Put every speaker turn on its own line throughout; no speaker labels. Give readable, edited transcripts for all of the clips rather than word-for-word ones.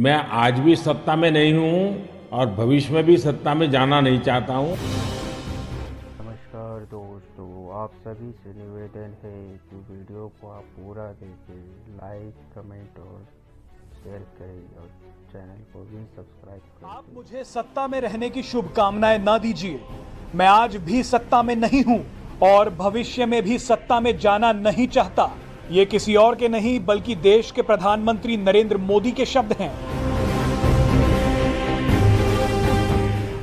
मैं आज भी सत्ता में नहीं हूं और भविष्य में भी सत्ता में जाना नहीं चाहता हूं।
नमस्कार दोस्तों, आप सभी से निवेदन है कि वीडियो को आप पूरा देखें, लाइक, कमेंट और शेयर करें और चैनल को भी सब्सक्राइब करें।
आप मुझे सत्ता में रहने की शुभकामनाएं ना दीजिए। मैं आज भी सत्ता में नहीं हूं और भविष्य में भी सत्ता में जाना नहीं चाहता। ये किसी और के नहीं बल्कि देश के प्रधानमंत्री नरेंद्र मोदी के शब्द हैं।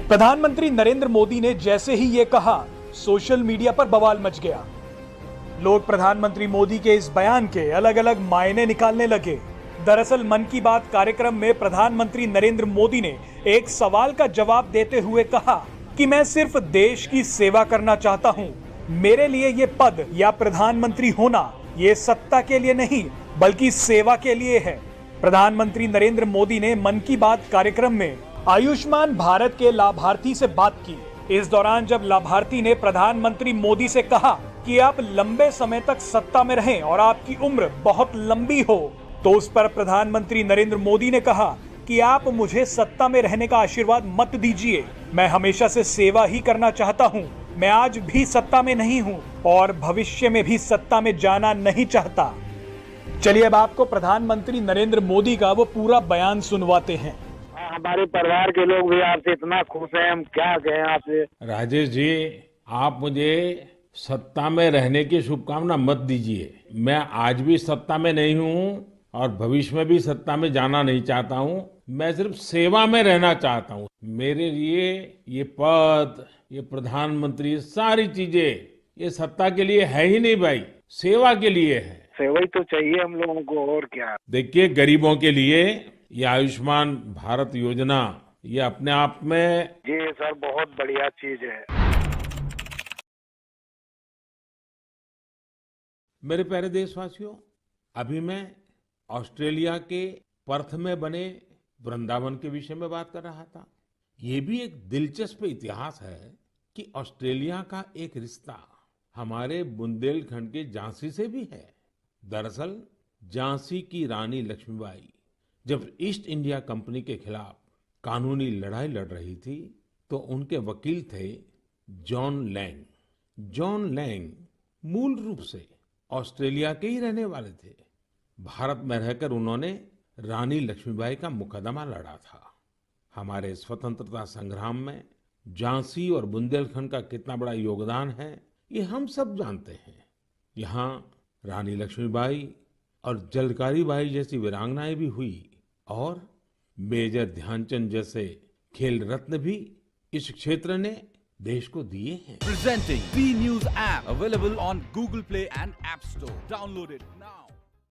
प्रधानमंत्री नरेंद्र मोदी ने जैसे ही ये कहा, सोशल मीडिया पर बवाल मच गया। लोग प्रधानमंत्री मोदी के इस बयान के अलग अलग मायने निकालने लगे। दरअसल मन की बात कार्यक्रम में प्रधानमंत्री नरेंद्र मोदी ने एक सवाल का जवाब देते हुए कहा कि मैं सिर्फ देश की सेवा करना चाहता हूं। मेरे लिए ये पद या प्रधानमंत्री होना ये सत्ता के लिए नहीं बल्कि सेवा के लिए है। प्रधानमंत्री नरेंद्र मोदी ने मन की बात कार्यक्रम में आयुष्मान भारत के लाभार्थी से बात की। इस दौरान जब लाभार्थी ने प्रधानमंत्री मोदी से कहा कि आप लंबे समय तक सत्ता में रहें और आपकी उम्र बहुत लंबी हो, तो उस पर प्रधानमंत्री नरेंद्र मोदी ने कहा कि आप मुझे सत्ता में रहने का आशीर्वाद मत दीजिए। मैं हमेशा से सेवा ही करना चाहता हूं। मैं आज भी सत्ता में नहीं हूं और भविष्य में भी सत्ता में जाना नहीं चाहता। चलिए अब आपको प्रधानमंत्री नरेंद्र मोदी का वो पूरा बयान सुनवाते हैं।
हमारे परिवार के लोग भी आपसे इतना खुश हैं, हम क्या कहें आपसे।
राजेश जी, आप मुझे सत्ता में रहने की शुभकामना मत दीजिए। मैं आज भी सत्ता में नहीं हूं और भविष्य में भी सत्ता में जाना नहीं चाहता हूं। मैं सिर्फ सेवा में रहना चाहता हूं। मेरे लिए ये पद, ये प्रधानमंत्री, सारी चीजें ये सत्ता के लिए है ही नहीं भाई, सेवा के लिए है।
सेवा ही तो चाहिए हम लोगों को, और क्या।
देखिए, गरीबों के लिए ये आयुष्मान भारत योजना ये अपने आप में
जी सर, बहुत बढ़िया चीज है।
मेरे प्यारे देशवासियों, अभी मैं ऑस्ट्रेलिया के पर्थ में बने वृंदावन के विषय में बात कर रहा था। ये भी एक दिलचस्प इतिहास है कि ऑस्ट्रेलिया का एक रिश्ता हमारे बुंदेलखंड के झांसी से भी है। दरअसल झांसी की रानी लक्ष्मीबाई जब ईस्ट इंडिया कंपनी के खिलाफ कानूनी लड़ाई लड़ रही थी तो उनके वकील थे जॉन लैंग। जॉन लैंग मूल रूप से ऑस्ट्रेलिया के ही रहने वाले थे। भारत में रहकर उन्होंने रानी लक्ष्मीबाई का मुकदमा लड़ा था। हमारे स्वतंत्रता संग्राम में झांसी और बुंदेलखंड का कितना बड़ा योगदान है ये हम सब जानते हैं। यहाँ रानी लक्ष्मीबाई और झलकारी बाई जैसी वीरांगनाएं भी हुई और मेजर ध्यानचंद जैसे खेल रत्न भी इस क्षेत्र ने देश को दिए हैं।
Presenting B News app available on Google Play and App Store. Download it now.